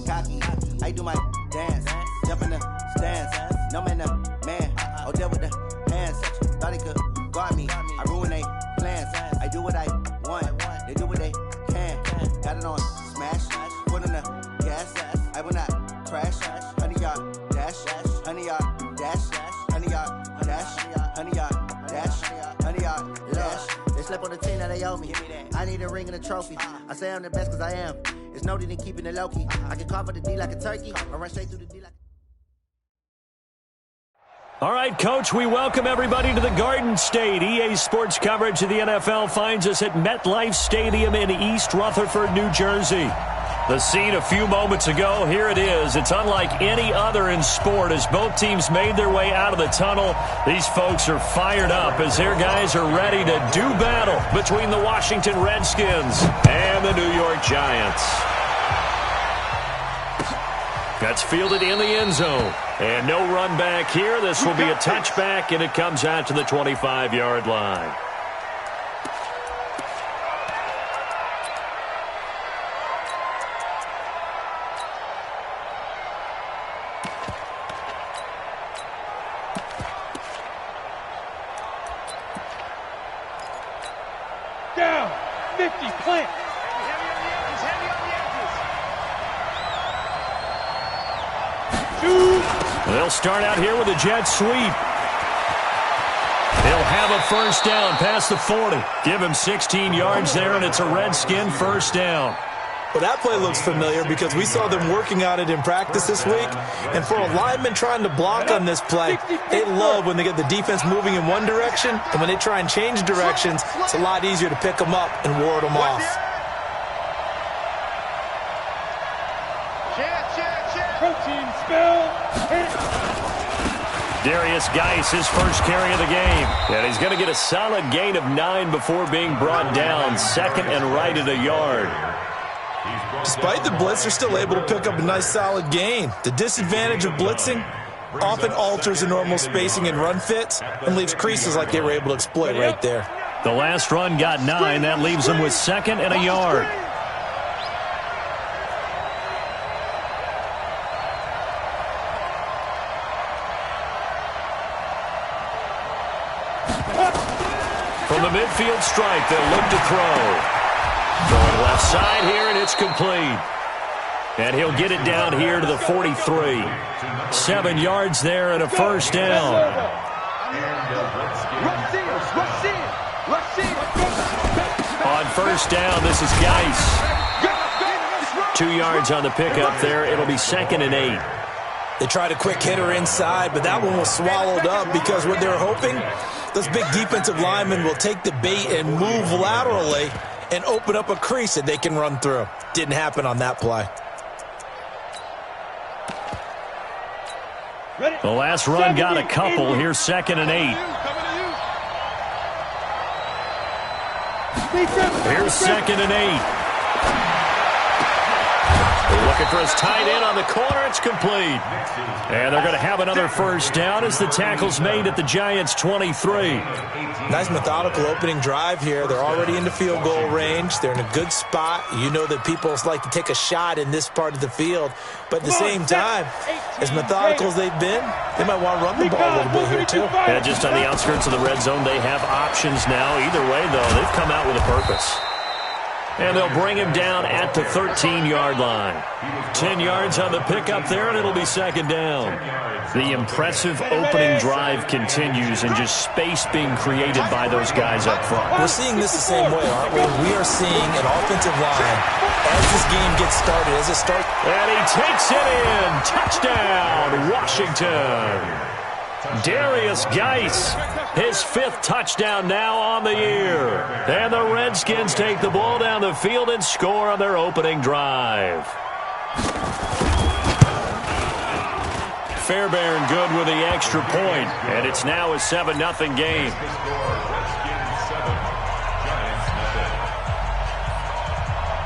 cocky. I do my dance, jump in the stands. No man, man. Oh, there with the hands. Thought he could guard me. I ruin they plans. I do what I want. They do what they can. Got it on smash. Put on the gas. I will not crash. 100-yard dash. 100-yard dash. 100-yard dash. 100-yard dash. 100-yard dash. They slept on the team that they owe me. I need a ring and a trophy. I say I'm the best because I am. It's noted in keeping it low-key. I can carve for the D like a turkey. I run straight through the D like... All right, Coach, we welcome everybody to the Garden State. EA Sports coverage of the NFL finds us at MetLife Stadium in East Rutherford, New Jersey. The scene a few moments ago, here it is. It's unlike any other in sport as both teams made their way out of the tunnel. These folks are fired up as their guys are ready to do battle between the Washington Redskins and the New York Giants. That's fielded in the end zone. And no run back here. This will be a touchback, and it comes out to the 25-yard line. Down, 50, plant. They'll start out here with a jet sweep. They'll have a first down past the 40. Give him 16 yards there, and it's a Redskin first down. Well, that play looks familiar because we saw them working on it in practice this week. And for a lineman trying to block on this play, they love when they get the defense moving in one direction. And when they try and change directions, it's a lot easier to pick them up and ward them off. Protein spill. Darius Geis, his first carry of the game. And he's going to get a solid gain of 9 before being brought down. Second and right at a yard. Despite the blitz, they're still able to pick up a nice solid gain. The disadvantage of blitzing often alters the normal spacing and run fits and leaves creases like they were able to exploit right there. The last run got 9. That leaves them with second and a yard. From the midfield stripe, they'll look to throw. Throwing left side here, and it's complete. And he'll get it down here to the 43. 7 yards there and a first down. On first down, this is Geis. 2 yards on the pickup there. It'll be second and 8. They tried a quick hitter inside, but that one was swallowed up because what they were hoping, those big defensive linemen will take the bait and move laterally and open up a crease that they can run through. Didn't happen on that play. The last run got a couple. Here's second and 8. Here's second and 8. Looking for his tight end on the corner. It's complete. And they're going to have another first down as the tackle's made at the Giants' 23. Nice methodical opening drive here. They're already into field goal range. They're in a good spot. You know that people like to take a shot in this part of the field. But at the same time, as methodical as they've been, they might want to run the ball a little bit here too. Yeah, just on the outskirts of the red zone, they have options now. Either way, though, they've come out with a purpose. And they'll bring him down at the 13-yard line. 10 yards on the pickup there, and it'll be second down. The impressive opening drive continues, and just space being created by those guys up front. We're seeing this the same way, aren't we? We are seeing an offensive line as this game gets started, as it starts. And he takes it in. Touchdown, Washington. Darius Geis, his 5th touchdown now on the year. And the Redskins take the ball down the field and score on their opening drive. Fairbairn good with the extra point, and it's now a 7-0 game.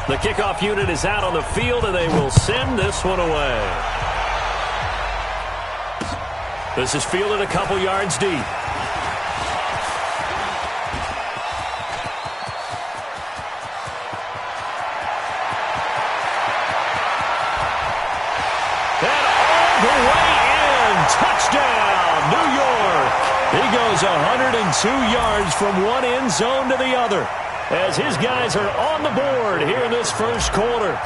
The kickoff unit is out on the field, and they will send this one away. This is fielded a couple yards deep. the way in. Touchdown, New York. He goes 102 yards from one end zone to the other as his guys are on the board here in this first quarter.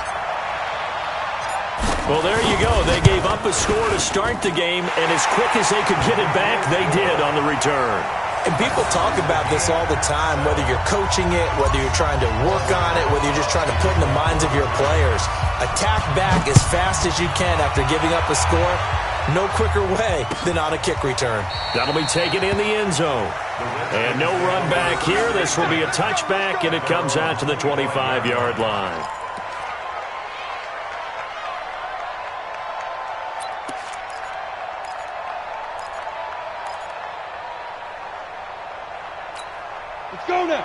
Well, there you go. They gave up a score to start the game, and as quick as they could get it back, they did on the return. And people talk about this all the time, whether you're coaching it, whether you're trying to work on it, whether you're just trying to put in the minds of your players. Attack back as fast as you can after giving up a score. No quicker way than on a kick return. That'll be taken in the end zone. And no run back here. This will be a touchback, and it comes out to the 25-yard line.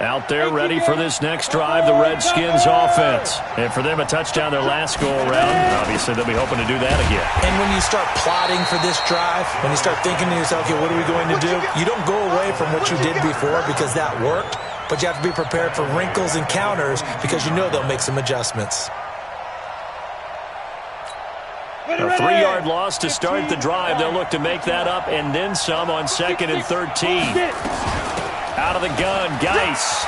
Out there ready for this next drive, the Redskins offense. And for them, a touchdown their last go-around. Obviously, they'll be hoping to do that again. And when you start plotting for this drive, when you start thinking to yourself, okay, what are we going to do? You don't go away from what you did before because that worked, but you have to be prepared for wrinkles and counters because you know they'll make some adjustments. A 3-yard loss to start the drive. They'll look to make that up and then some on 2nd and 13. Out of the gun, Geis.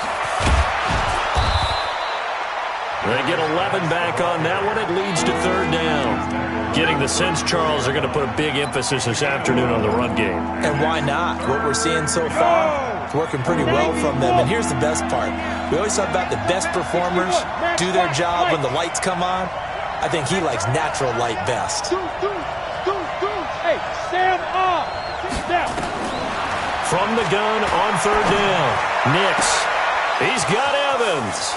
They get 11 back on that one. It leads to 3rd down. Getting the sense, Charles, they're going to put a big emphasis this afternoon on the run game. And why not? What we're seeing so far is working pretty well from them. And here's the best part. We always talk about the best performers do their job when the lights come on. I think he likes natural light best. Hey, Sam off. Down. From the gun on 3rd down. Nix. He's got Evans.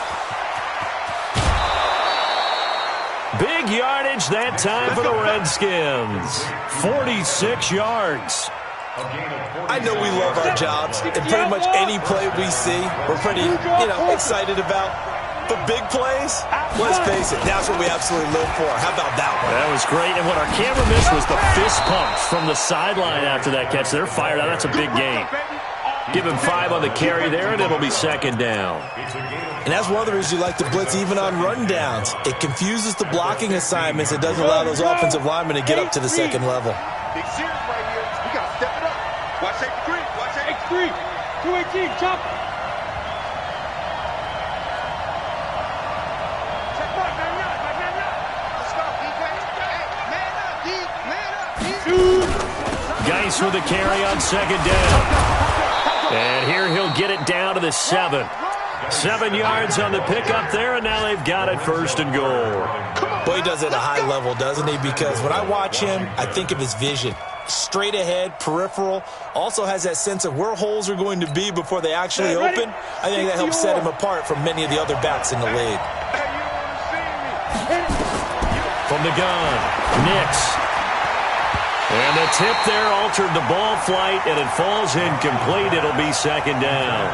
Big yardage that time for the Redskins. 46 yards. I know we love our jobs, and pretty much any play we see, we're pretty, excited about. But big plays, let's face it, that's what we absolutely live for. How about that one? That was great, and what our camera missed was the fist pumps from the sideline after that catch. They're fired out. That's a big gain. Give him 5 on the carry there, and it'll be 2nd down. And that's one of the reasons you like to blitz even on rundowns. It confuses the blocking assignments. It doesn't allow those offensive linemen to get up to the 2nd level. Big series right here. We got to step it up. Watch safety green. Watch safety green. 218, chop. Geis with the carry on 2nd down. And here he'll get it down to the 7. 7 yards on the pickup there, and now they've got it 1st and goal. Boy, he does it at a high level, doesn't he? Because when I watch him, I think of his vision. Straight ahead, peripheral, also has that sense of where holes are going to be before they actually open. I think that helps set him apart from many of the other backs in the league. From the gun, Nix. And the tip there altered the ball flight, and it falls incomplete. It'll be 2nd down.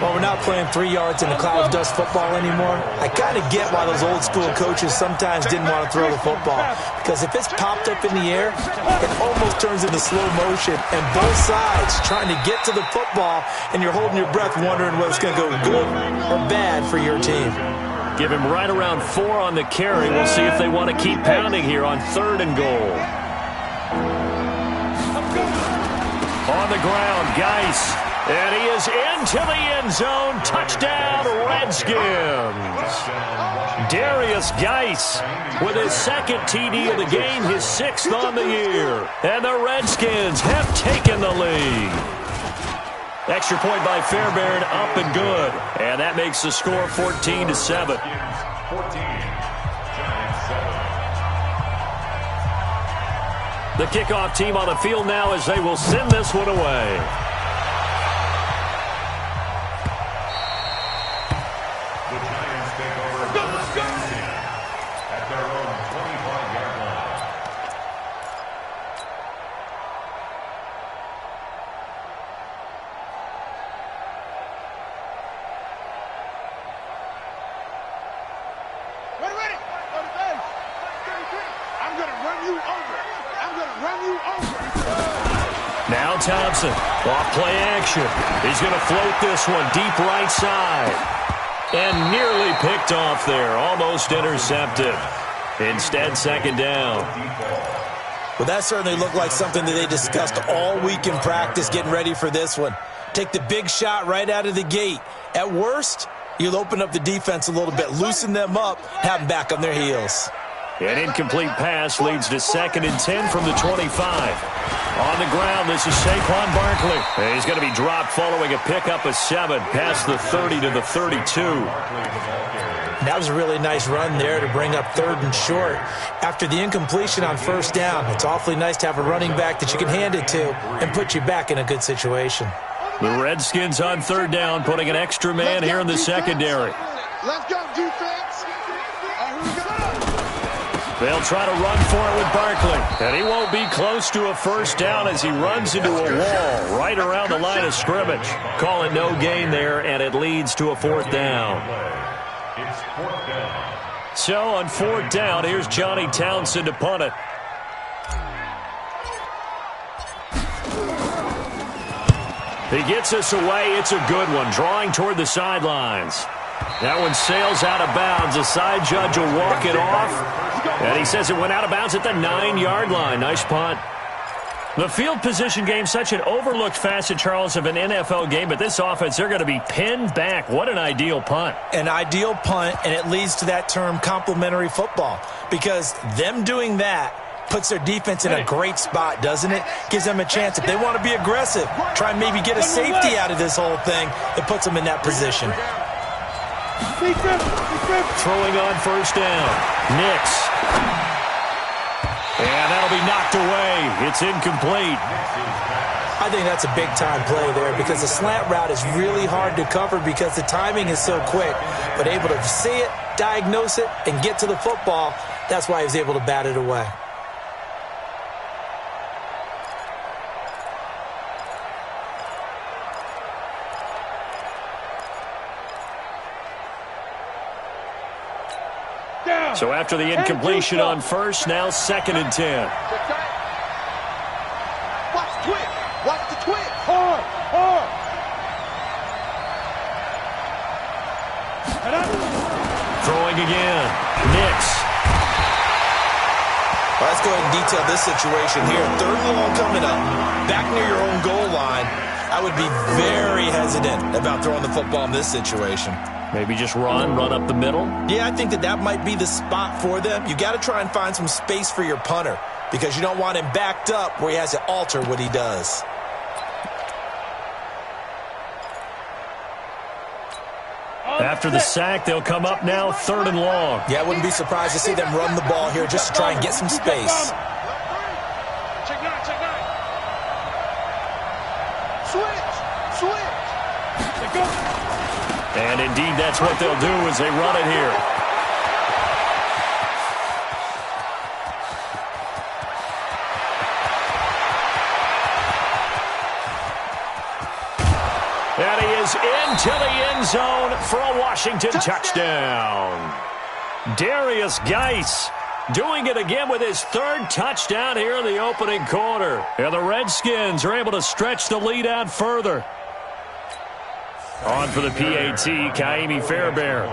Well, we're not playing 3 yards in a cloud of dust football anymore. I kind of get why those old school coaches sometimes didn't want to throw the football. Because if it's popped up in the air, it almost turns into slow motion. And both sides trying to get to the football, and you're holding your breath wondering whether it's going to go good or bad for your team. Give him right around 4 on the carry. We'll see if they want to keep pounding here on 3rd and goal. On the ground, Geis. And he is into the end zone. Touchdown, Redskins. Darius Geis with his 2nd TD of the game, his 6th on the year. And the Redskins have taken the lead. Extra point by Fairbairn, up and good. And that makes the score 14-7. The kickoff team on the field now as they will send this one away. Now Thompson, off play action. He's going to float this one deep right side. And nearly picked off there, almost intercepted. Instead, second down. Well, that certainly looked like something that they discussed all week in practice getting ready for this one. Take the big shot right out of the gate. At worst, you'll open up the defense a little bit, loosen them up, have them back on their heels. An incomplete pass leads to 2nd and 10 from the 25. On the ground, this is Saquon Barkley. He's going to be dropped following a pickup of 7 past the 30 to the 32. That was a really nice run there to bring up 3rd and short. After the incompletion on 1st down, it's awfully nice to have a running back that you can hand it to and put you back in a good situation. The Redskins on 3rd down, putting an extra man here in the secondary. Let's go, defense. They'll try to run for it with Barkley. And he won't be close to a 1st down as he runs into a wall right around the line of scrimmage. Call it no gain there, and it leads to a 4th down. So on 4th down, here's Johnny Townsend to punt it. He gets us away. It's a good one, drawing toward the sidelines. That one sails out of bounds. The side judge will walk it off. And he says it went out of bounds at the 9-yard line. Nice punt. The field position game, such an overlooked facet, Charles, of an NFL game. But this offense, they're going to be pinned back. What an ideal punt. An ideal punt, and it leads to that term complementary football. Because them doing that puts their defense in a great spot, doesn't it? Gives them a chance. If they want to be aggressive, try and maybe get a safety out of this whole thing, it puts them in that position. Throwing on 1st down. Nix. And that'll be knocked away. It's incomplete. I think that's a big-time play there because the slant route is really hard to cover because the timing is so quick. But able to see it, diagnose it, and get to the football, that's why he was able to bat it away. So after the incompletion on 1st, now 2nd and 10. Watch the twist. Watch the twist. Hard. Throwing again. Nix. Well, let's go ahead and detail this situation here. 3rd and long coming up. Back near your own goal line. I would be very hesitant about throwing the football in this situation. Maybe just run up the middle? Yeah, I think that might be the spot for them. You got to try and find some space for your punter because you don't want him backed up where he has to alter what he does. After the sack, they'll come up now 3rd and long. Yeah, I wouldn't be surprised to see them run the ball here just to try and get some space. Check nine. Switch. Go. And indeed, that's what they'll do as they run it here. And he is into the end zone for a Washington touchdown. Darius Geis doing it again with his 3rd touchdown here in the opening quarter. And the Redskins are able to stretch the lead out further. On for the PAT, Kaimi Fairbairn.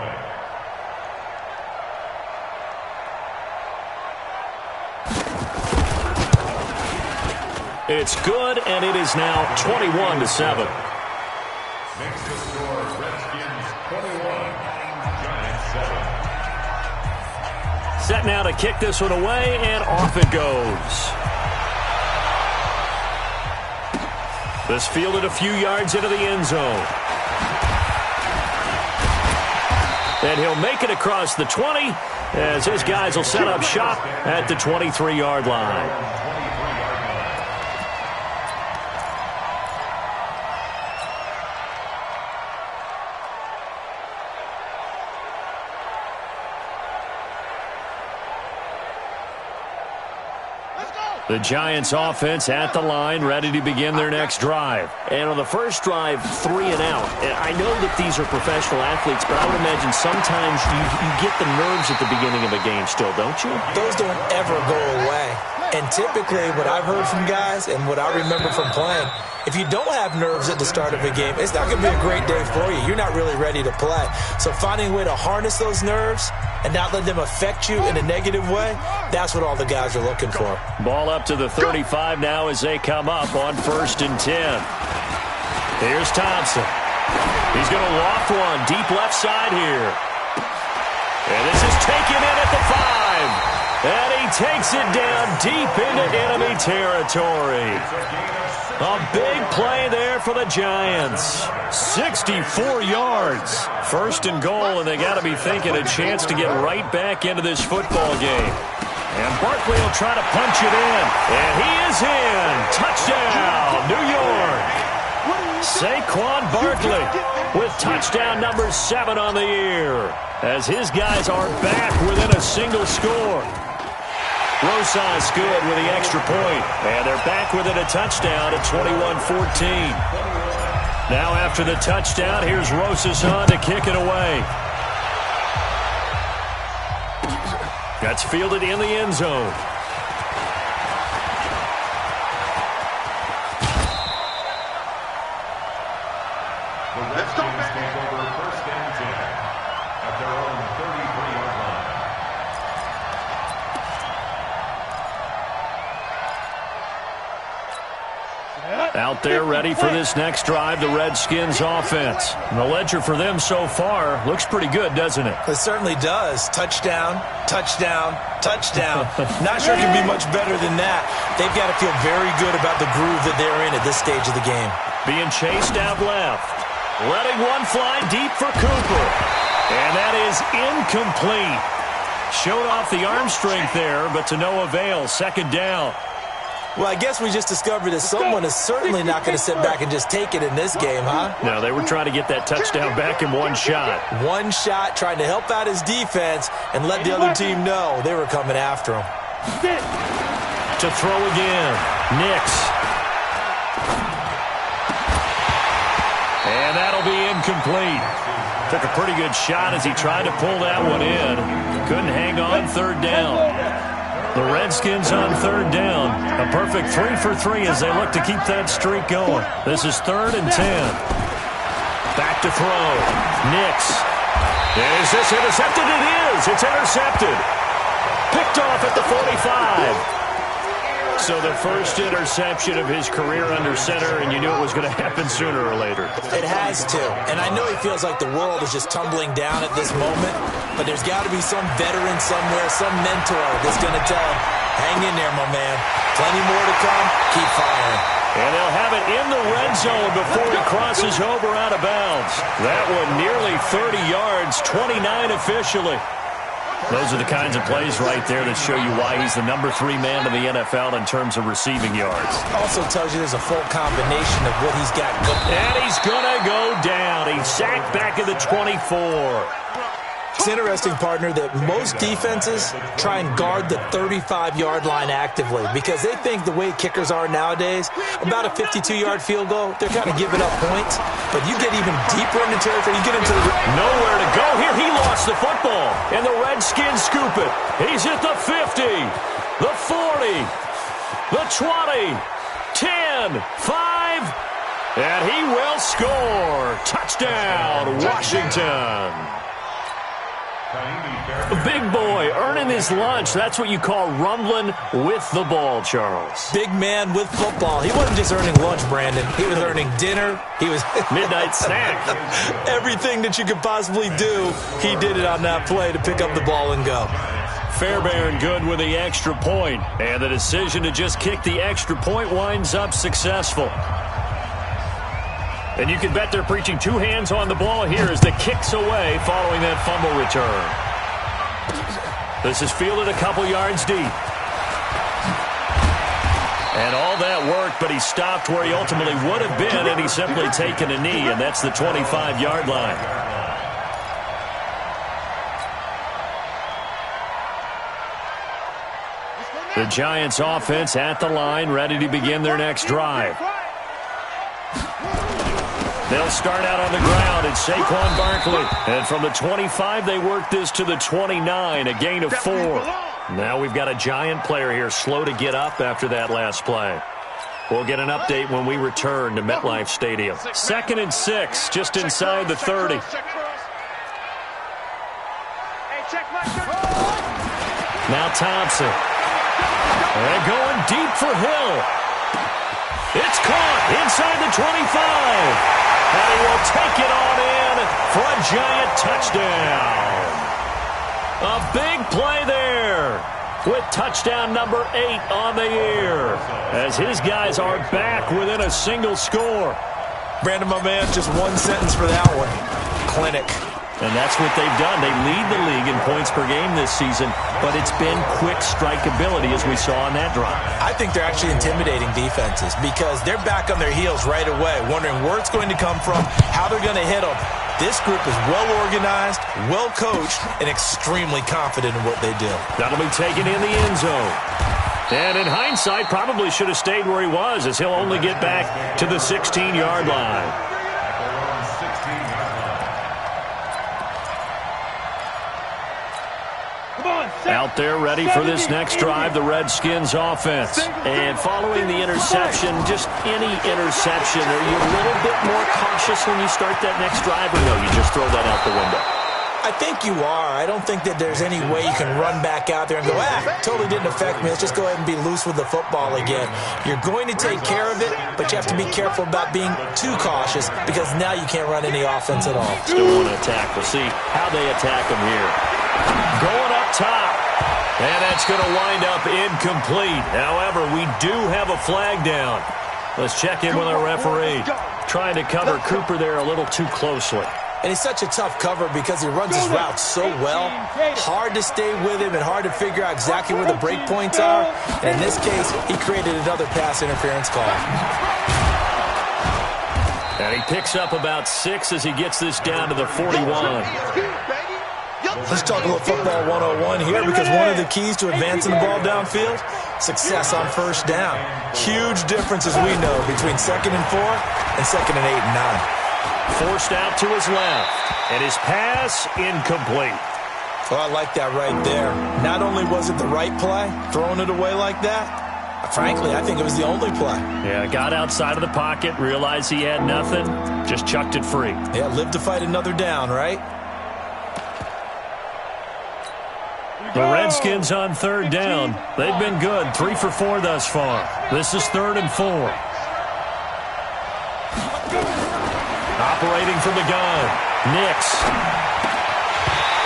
It's good, and it is now 21-7. Next to score, Redskins 21, Giants 7. Set now to kick this one away, and off it goes. This fielded a few yards into the end zone. And he'll make it across the 20 as his guys will set up shop at the 23-yard line. The Giants offense at the line, ready to begin their next drive. And on the first drive, 3 and out. And I know that these are professional athletes, but I would imagine sometimes you get the nerves at the beginning of a game still, don't you? Those don't ever go away. And typically what I've heard from guys and what I remember from playing, if you don't have nerves at the start of a game, it's not going to be a great day for you. You're not really ready to play. So finding a way to harness those nerves and not let them affect you in a negative way, that's what all the guys are looking for. Ball up to the 35 now as they come up on 1st and 10. Here's Thompson. He's going to loft one deep left side here. And this is taken in at the 5. And he takes it down deep into enemy territory. A big play there for the Giants. 64 yards. 1st and goal, and they got to be thinking a chance to get right back into this football game. And Barkley will try to punch it in. And he is in. Touchdown, New York. Saquon Barkley with touchdown number 7 on the year, as his guys are back within a single score. Rosas good with the extra point, and they're back within a touchdown at 21-14. Now after the touchdown, here's Rosas on to kick it away. That's fielded in the end zone. Let's go, man. Take over 1st and 10 at their own 33-yard line. Out there ready for this next drive, the Redskins offense. And the ledger for them so far looks pretty good, doesn't it? It certainly does. Touchdown, touchdown, touchdown. Not sure it can be much better than that. They've got to feel very good about the groove that they're in at this stage of the game. Being chased out left. Letting one fly deep for Cooper. And that is incomplete. Showed off the arm strength there, but to no avail. 2nd down. Well, I guess we just discovered that someone is certainly not going to sit back and just take it in this game, huh? No, they were trying to get that touchdown back in one shot. One shot, trying to help out his defense and let the other team know they were coming after him. To throw again. Nix. And that'll be incomplete. Took a pretty good shot as he tried to pull that one in. Couldn't hang on 3rd down. The Redskins on 3rd down. A perfect 3 for 3 as they look to keep that streak going. This is 3rd and 10. Back to throw. Nix. Is this intercepted? It is. It's intercepted. Picked off at the 45. So the first interception of his career under center, and you knew it was going to happen sooner or later. It has to. And I know he feels like the world is just tumbling down at this moment, but there's got to be some veteran somewhere, some mentor that's going to tell him, hang in there, my man. Plenty more to come. Keep firing. And they'll have it in the red zone before he crosses over out of bounds. That one nearly 30 yards, 29 officially. Those are the kinds of plays right there that show you why he's the number 3 man in the NFL in terms of receiving yards. Also tells you there's a full combination of what he's got going. And he's going to go down. He's sacked back at the 24. It's interesting, partner, that most defenses try and guard the 35-yard line actively because they think the way kickers are nowadays, about a 52-yard field goal, they're kind of giving up points. But you get even deeper into territory, you get into the... Nowhere to go here. He lost the football, and the Redskins scoop it. He's at the 50, the 40, the 20, 10, 5, and he will score. Touchdown, Washington. A big boy earning his lunch. That's what you call rumbling with the ball, Charles. Big man with football. He wasn't just earning lunch, Brandon. He was earning dinner. He was midnight snack. Everything that you could possibly do, he did it on that play to pick up the ball and go. Fairbairn good with the extra point. And the decision to just kick the extra point winds up successful. And you can bet they're preaching 2 hands on the ball here as the kick's away following that fumble return. This is fielded a couple yards deep. And all that worked, but he stopped where he ultimately would have been, and he's simply taken a knee, and that's the 25-yard line. The Giants offense at the line, ready to begin their next drive. They'll start out on the ground. It's Saquon Barkley. And from the 25, they work this to the 29, a gain of 4. Now we've got a Giant player here slow to get up after that last play. We'll get an update when we return to MetLife Stadium. 2nd and 6, just inside the 30. Now Thompson. They're going deep for Hill. It's caught inside the 25. And he will take it on in for a Giant touchdown. A big play there with touchdown number 8 on the year as his guys are back within a single score. Brandon, my man, just one sentence for that one. Clinic. And that's what they've done. They lead the league in points per game this season, but it's been quick strikeability as we saw on that drive. I think they're actually intimidating defenses because they're back on their heels right away, wondering where it's going to come from, how they're going to hit them. This group is well organized, well coached, and extremely confident in what they do. That'll be taken in the end zone. And in hindsight, probably should have stayed where he was as he'll only get back to the 16-yard line. Out there ready for this next drive, the Redskins offense. And following the interception, just any interception, are you a little bit more cautious when you start that next drive, or no, you just throw that out the window? I think you are. I don't think that there's any way you can run back out there and go, totally didn't affect me. Let's just go ahead and be loose with the football again. You're going to take care of it, but you have to be careful about being too cautious because now you can't run any offense at all. Still want to attack. We'll see how they attack them here. Going up top. And that's going to wind up incomplete. However, we do have a flag down. Let's check in with our referee. Trying to cover Cooper there a little too closely. And he's such a tough cover because he runs his route so well. Hard to stay with him and hard to figure out exactly where the break points are. And in this case, he created another pass interference call. And he picks up about 6 as he gets this down to the 41. Let's talk a little football 101 here because one of the keys to advancing the ball downfield, success on first down. Huge difference, as we know, between 2nd and 4 and 2nd and 8 and 9. Forced out to his left, and his pass incomplete. Oh, I like that right there. Not only was it the right play, throwing it away like that, frankly, I think it was the only play. Yeah, got outside of the pocket, realized he had nothing, just chucked it free. Yeah, live to fight another down, right? The Redskins on 3rd down. They've been good, 3 for 4 thus far. This is 3rd and 4. Operating from the gun, Nix.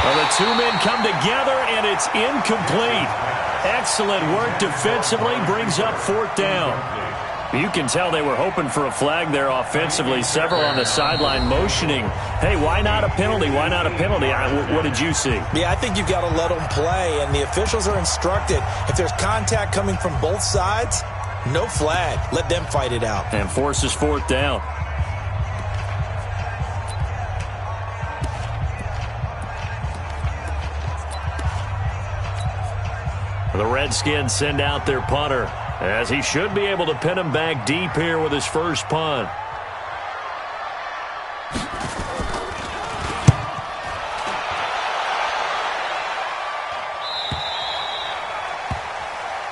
Well, the two men come together, and it's incomplete. Excellent work defensively, brings up 4th down. You can tell they were hoping for a flag there offensively. Several on the sideline motioning, hey, why not a penalty? Why not a penalty? What did you see? Yeah, I think you've got to let them play, and the officials are instructed. If there's contact coming from both sides, no flag. Let them fight it out. And forces 4th down. The Redskins send out their punter, as he should be able to pin him back deep here with his first punt.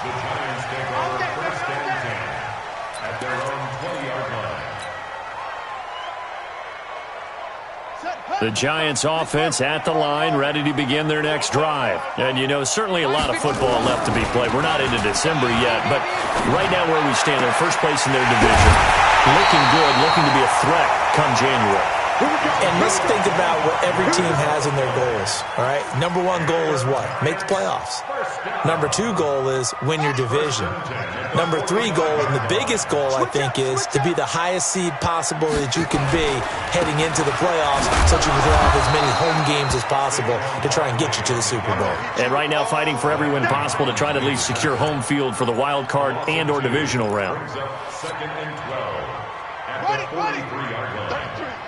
The Giants take over 1st and 10 at their own 20-yard line. The Giants offense at the line, ready to begin their next drive. And, you know, certainly a lot of football left to be played. We're not into December yet, but right now where we stand, they're first place in their division. Looking good, looking to be a threat come January. And let's think about what every team has in their goals, all right? Number 1 goal is what? Make the playoffs. Number 2 goal is win your division. Number 3 goal, and the biggest goal, I think, is to be the highest seed possible that you can be heading into the playoffs so that you can have as many home games as possible to try and get you to the Super Bowl. And right now fighting for every win possible to try to at least secure home field for the wild card and or divisional round. 2nd and 12 at the 43-yard line.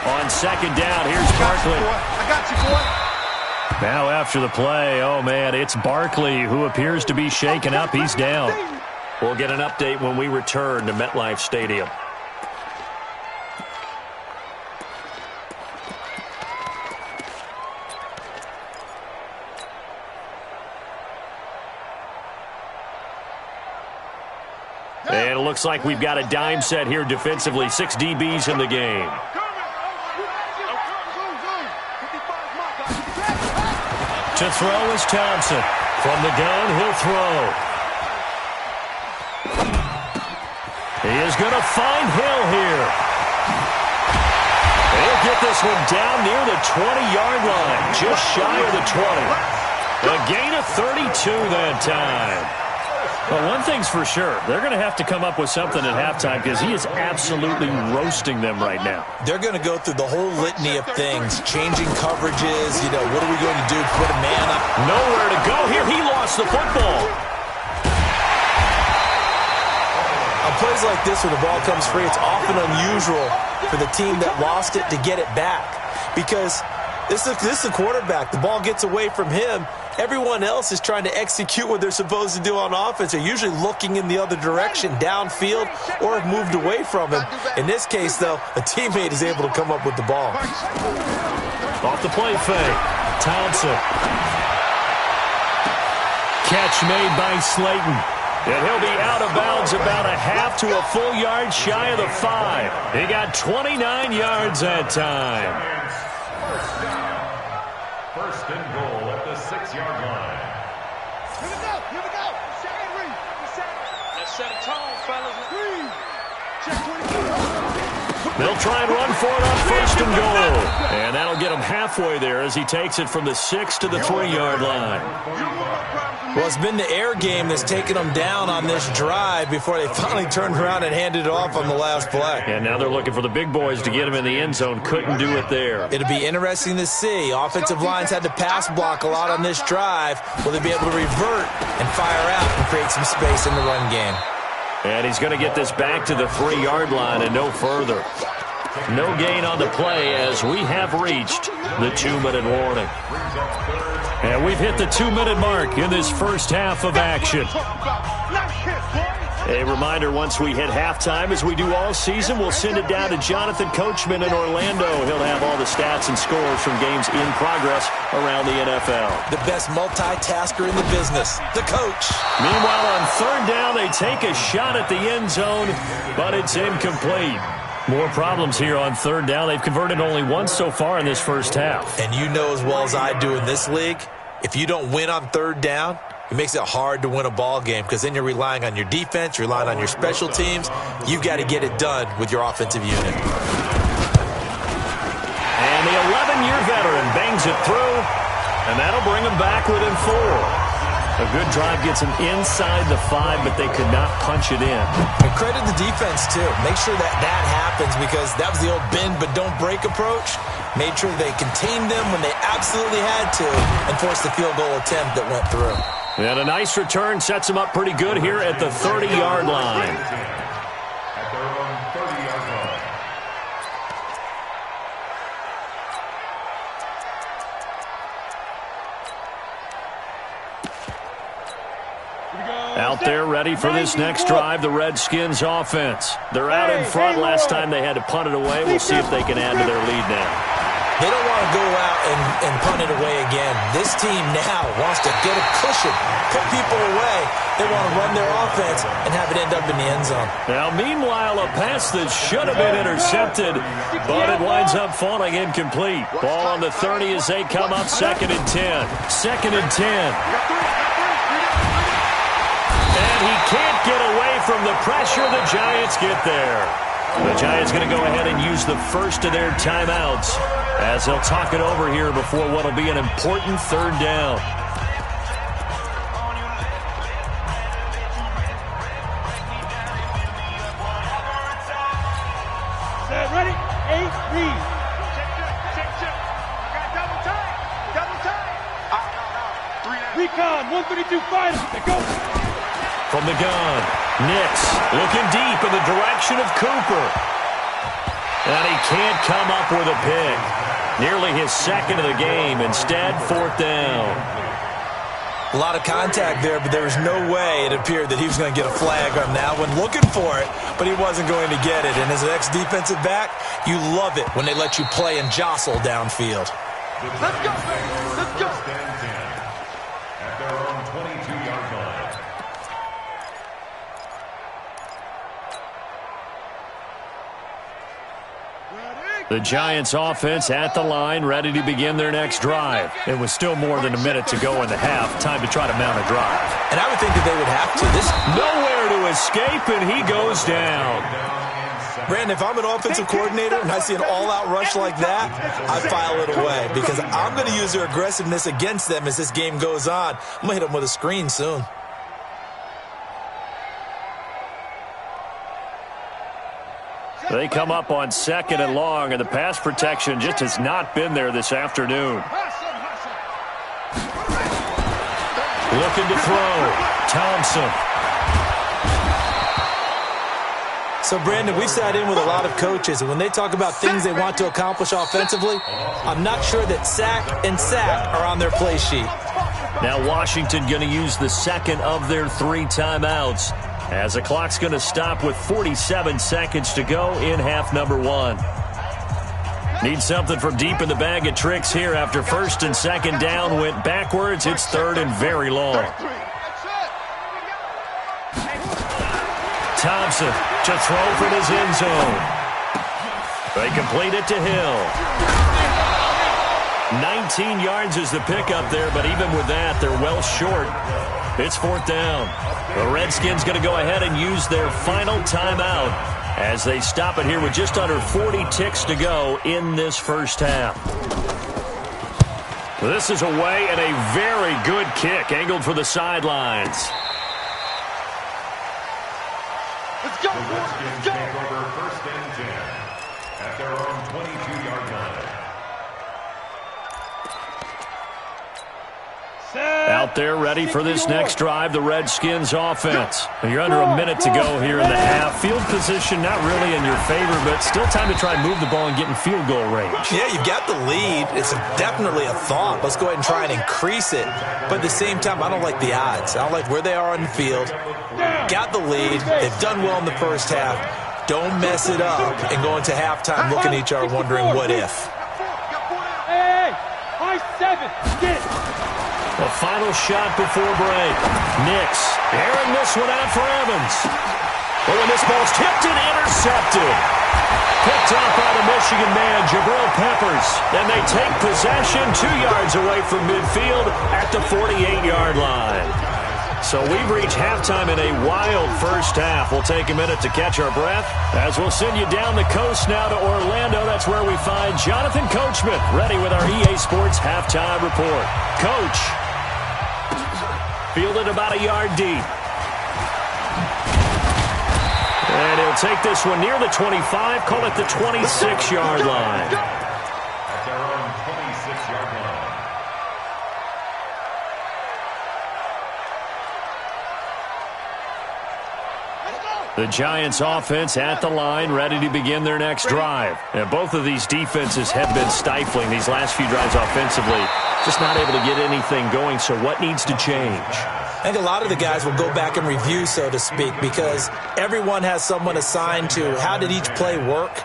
On 2nd down, here's Barkley. I got you, boy. Now after the play, oh man, it's Barkley who appears to be shaken up. He's down. We'll get an update when we return to MetLife Stadium. And it looks like we've got a dime set here defensively. 6 DBs in the game. To throw is Thompson. From the gun, he'll throw. He is going to find Hill here. He'll get this one down near the 20-yard line, just shy of the 20. A gain of 32 that time. Well, one thing's for sure. They're going to have to come up with something at halftime because he is absolutely roasting them right now. They're going to go through the whole litany of things, changing coverages. You know, what are we going to do? Put a man up. Nowhere to go here. He lost the football. On plays like this where the ball comes free, it's often unusual for the team that lost it to get it back because this is a quarterback. The ball gets away from him. Everyone else is trying to execute what they're supposed to do on offense. They're usually looking in the other direction, downfield, or have moved away from him. In this case, though, a teammate is able to come up with the ball. Off the play fake. Thompson. Catch made by Slayton. And he'll be out of bounds about a half to a full yard shy of the 5. He got 29 yards that time. First and goal at the 6-yard line. Here we go. Set and read. Let's set a tone, fellas. Read. Check 22. They'll try and run for it on first and goal. And that'll get him halfway there as he takes it from the 6 to the 3-yard line. Well, it's been the air game that's taken them down on this drive before they finally turned around and handed it off on the last play. And now they're looking for the big boys to get him in the end zone. Couldn't do it there. It'll be interesting to see. Offensive lines had to pass block a lot on this drive. Will they be able to revert and fire out and create some space in the run game? And he's going to get this back to the 3-yard line and no further. No gain on the play as we have reached the 2-minute warning. And we've hit the 2-minute mark in this first half of action. A reminder, once we hit halftime, as we do all season, we'll send it down to Jonathan Coachman in Orlando. He'll have all the stats and scores from games in progress around the NFL. The best multitasker in the business, the coach. Meanwhile, on third down, they take a shot at the end zone, but it's incomplete. More problems here on third down. They've converted only once so far in this first half. And you know as well as I do in this league, if you don't win on third down, it makes it hard to win a ball game because then you're relying on your defense, you're relying on your special teams. You've got to get it done with your offensive unit. And the 11-year veteran bangs it through, and that'll bring him back within 4. A good drive gets them inside the 5, but they could not punch it in. And credit the defense, too. Make sure that happens because that was the old bend but don't break approach. Made sure they contained them when they absolutely had to and forced the field goal attempt that went through. And a nice return sets them up pretty good here at the 30-yard line. At their own 30-yard line. Out there ready for this next drive, the Redskins offense. They're out in front. Last time they had to punt it away. We'll see if they can add to their lead now. They don't want to go out and punt it away again. This team now wants to get a cushion, put people away. They want to run their offense and have it end up in the end zone. Now, meanwhile, a pass that should have been intercepted, but it winds up falling incomplete. Ball on the 30 as they come up 2nd and 10. 2nd and 10. And he can't get away from the pressure. The Giants get there. The Giants going to go ahead and use the first of their timeouts as they'll talk it over here before what will be an important third down. Set, ready, 8, read. Check. Got double time. Recon, 132 fighters. They go. From the gun, Nix looking deep in the direction of Cooper. And he can't come up with a pick. Nearly his second of the game. Instead, fourth down. A lot of contact there, but there was no way it appeared that he was going to get a flag on that one. Looking for it, but he wasn't going to get it. And as an ex-defensive back, you love it when they let you play and jostle downfield. Let's go, baby. Let's go. At their own 22-yard line. The Giants offense at the line, ready to begin their next drive. It was still more than a minute to go in the half. Time to try to mount a drive. And I would think that they would have to. Nowhere to escape, and he goes down. Brandon, if I'm an offensive coordinator and I see an all-out rush like that, I file it away because I'm going to use their aggressiveness against them as this game goes on. I'm going to hit them with a screen soon. They come up on 2nd and long, and the pass protection just has not been there this afternoon. Looking to throw. Thompson. So, Brandon, we've sat in with a lot of coaches, and when they talk about things they want to accomplish offensively, I'm not sure that sack and sack are on their play sheet. Now Washington going to use the second of their 3 timeouts, as the clock's going to stop with 47 seconds to go in half number 1. Need something from deep in the bag of tricks here after 1st and 2nd down went backwards. It's 3rd and very long. Thompson to throw from his end zone. They complete it to Hill. 19 yards is the pickup there, but even with that, they're well short. It's 4th down. The Redskins going to go ahead and use their final timeout as they stop it here with just under 40 ticks to go in this first half. This is away and a very good kick angled for the sidelines. Let's go. The Redskins Let's go. take over 1st and 10 at their own 22-yard line. Out there ready for this next drive, the Redskins offense. You're under a minute to go here in the half. Field position not really in your favor, but still time to try and move the ball and get in field goal range. Yeah, you've got the lead. It's definitely a thought. Let's go ahead and try and increase it. But at the same time, I don't like the odds. I don't like where they are on the field. Got the lead. They've done well in the first half. Don't mess it up and go into halftime looking at each other wondering what if. Hey, high 7. Get it. A final shot before break. Nix airing this one out for Evans. Oh, and this ball's tipped and intercepted. Picked up by the Michigan man, Jabril Peppers. And they take possession 2 yards away from midfield at the 48-yard line. So we've reached halftime in a wild first half. We'll take a minute to catch our breath as we'll send you down the coast now to Orlando. That's where we find Jonathan Coachman ready with our EA Sports halftime report. Coach. Fielded about a yard deep. And he'll take this one near the 25, call it the 26-yard line. At their own 26-yard line. The Giants offense at the line, ready to begin their next drive. And both of these defenses have been stifling these last few drives offensively. Just not able to get anything going, so what needs to change? I think a lot of the guys will go back and review, so to speak, because everyone has someone assigned to how did each play work.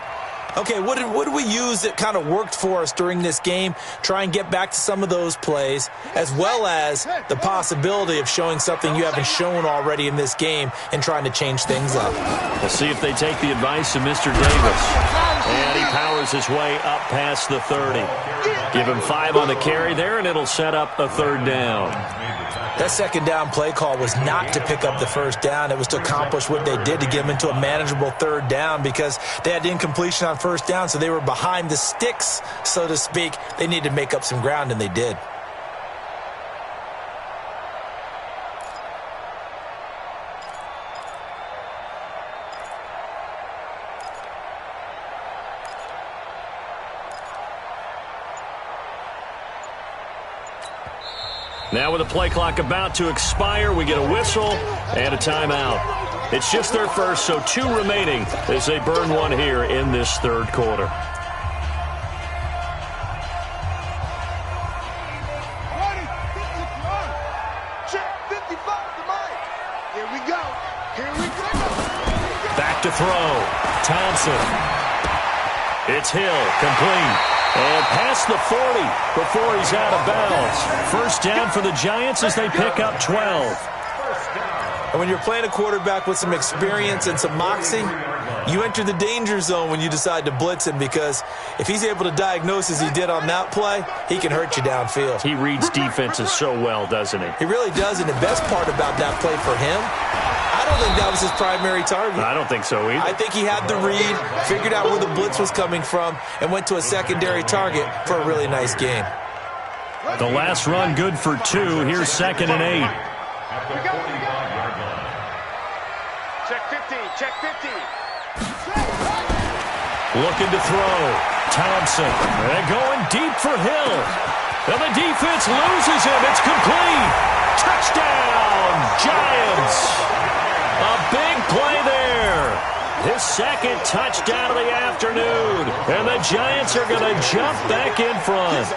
Okay, what did we use that kind of worked for us during this game? Try and get back to some of those plays, as well as the possibility of showing something you haven't shown already in this game and trying to change things up. We'll see if they take the advice of Mr. Davis. And he powers his way up past the 30. Give him 5 on the carry there, and it'll set up a 3rd down. That 2nd down play call was not to pick up the 1st down. It was to accomplish what they did to get them into a manageable 3rd down because they had incompletion on 1st down, so they were behind the sticks, so to speak. They needed to make up some ground, and they did. Now with the play clock about to expire, we get a whistle and a timeout. It's just their first, so 2 remaining as they burn one here in this 3rd quarter. throw. Thompson. It's Hill, complete. And past the 40 before he's out of bounds. First down for the Giants as they pick up 12. And when you're playing a quarterback with some experience and some moxie, you enter the danger zone when you decide to blitz him, because if he's able to diagnose as he did on that play, he can hurt you downfield. He reads defenses so well, doesn't he? He really does, and the best part about that play for him, I don't think that was his primary target. I don't think so either. I think he had the read, figured out where the blitz was coming from, and went to a secondary target for a really nice game. The last run good for 2. Here's 2nd and 8. Check 15, check 15. Looking to throw. Thompson. They're going deep for Hill. And the defense loses him. It's complete. Touchdown, Giants. A big play there. His second touchdown of the afternoon. And the Giants are going to jump back in front.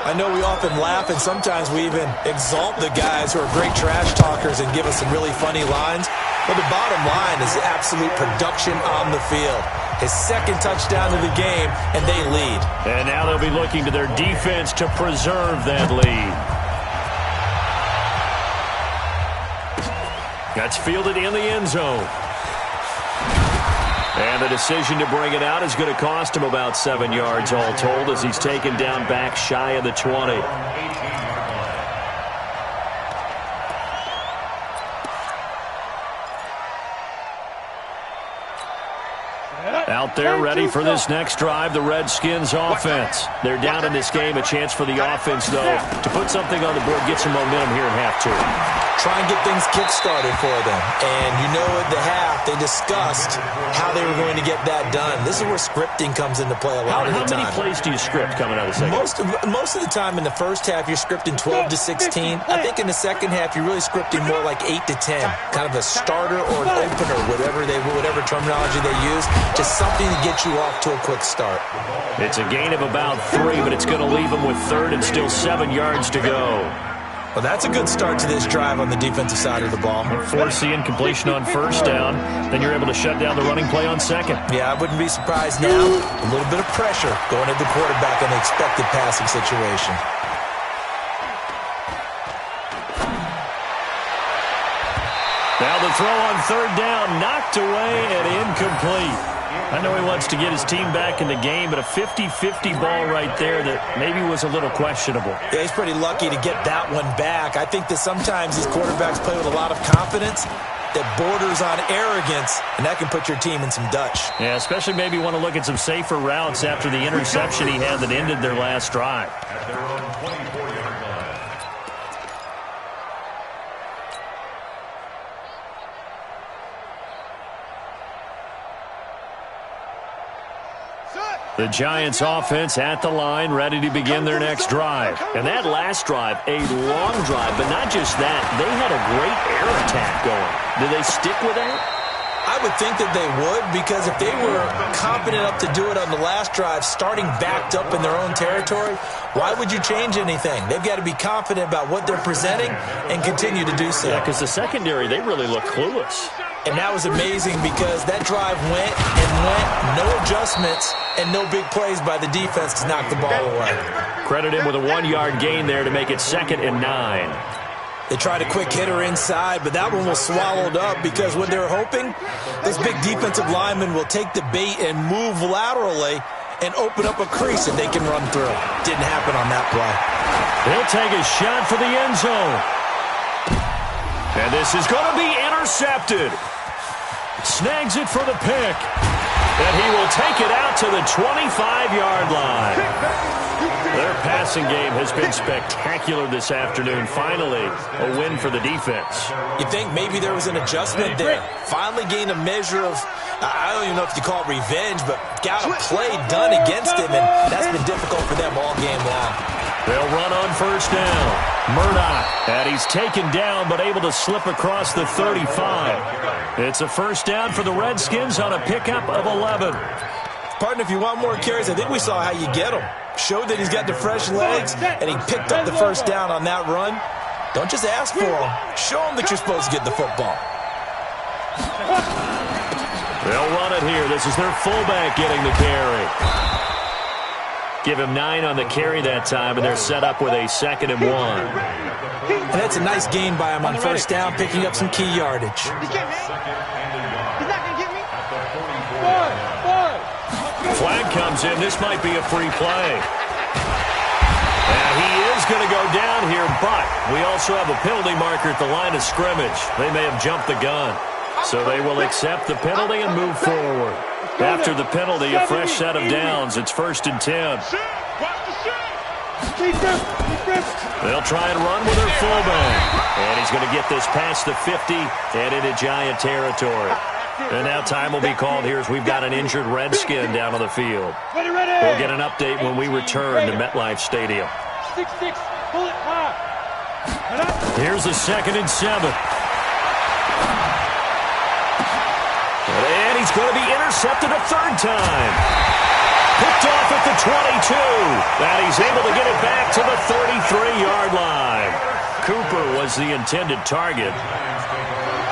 I know we often laugh, and sometimes we even exalt the guys who are great trash talkers and give us some really funny lines. But the bottom line is absolute production on the field. His second touchdown of the game, and they lead. And now they'll be looking to their defense to preserve that lead. That's fielded in the end zone. And the decision to bring it out is going to cost him about 7 yards all told, as he's taken down back shy of the 20. Out there ready for this next drive, the Redskins offense. They're down in this game. A chance for the offense, though, to put something on the board, get some momentum here in half 2. Try and get things kick-started for them. And you know at the half, they discussed how they were going to get that done. This is where scripting comes into play a lot of the time. How many plays do you script coming out of the second? Most of the time in the first half, you're scripting 12 to 16. I think in the second half, you're really scripting more like 8 to 10. Kind of a starter or an opener, whatever terminology they use. Just something to get you off to a quick start. It's a gain of about 3, but it's going to leave them with 3rd and still 7 yards to go. Well, that's a good start to this drive on the defensive side of the ball. Forcing completion on first down. Then you're able to shut down the running play on second. Yeah, I wouldn't be surprised now. A little bit of pressure going at the quarterback in the expected passing situation. Now the throw on 3rd down, knocked away and incomplete. I know he wants to get his team back in the game, but a 50-50 ball right there that maybe was a little questionable. Yeah, he's pretty lucky to get that one back. I think that sometimes these quarterbacks play with a lot of confidence that borders on arrogance, and that can put your team in some Dutch. Yeah, especially maybe want to look at some safer routes after the interception he had that ended their last drive. At their own 24-yard line. The Giants offense at the line, ready to begin their next drive. And that last drive, a long drive, but not just that. They had a great air attack going. Did they stick with that? I would think that they would, because if they were competent enough to do it on the last drive, starting backed up in their own territory, why would you change anything? They've got to be confident about what they're presenting and continue to do so. Yeah, because the secondary, they really look clueless. And that was amazing because that drive went and went, no adjustments, and no big plays by the defense to knock the ball away. Credit him with a 1-yard gain there to make it 2nd and 9. They tried a quick hitter inside, but that one was swallowed up because what they're hoping, those big defensive linemen will take the bait and move laterally and open up a crease that they can run through. Didn't happen on that play. He'll take a shot for the end zone. And this is going to be intercepted. Snags it for the pick. And he will take it out to the 25-yard line. Their passing game has been spectacular this afternoon. Finally, a win for the defense. You think maybe there was an adjustment there. Finally gained a measure of, I don't even know if you call it revenge, but got a play done against him, and that's been difficult for them all game long. They'll run on first down. Murdoch, and he's taken down but able to slip across the 35. It's a first down for the Redskins on a pickup of 11. Partner, if you want more carries, I think we saw how you get him. Showed that he's got the fresh legs, and he picked up the first down on that run. Don't just ask for him. Show him that you're supposed to get the football. They'll run it here. This is their fullback getting the carry. Give him 9 on the carry that time, and they're set up with a 2nd and 1. And that's a nice gain by him on first down, picking up some key yardage. He's not going to get me. Flag comes in. This might be a free play. And he is going to go down here, but we also have a penalty marker at the line of scrimmage. They may have jumped the gun. So they will accept the penalty and move forward. After the penalty, a fresh set of downs. It's 1st and 10. They'll try and run with their fullback. And he's going to get this past the 50 and into Giant territory. And now time will be called here as we've got an injured Redskin down on the field. We'll get an update when we return to MetLife Stadium. 6-6, pull it high. Here's the 2nd and 7. And he's going to be intercepted a 3rd time. Picked off at the 22. And he's able to get it back to the 33-yard line. Cooper was the intended target.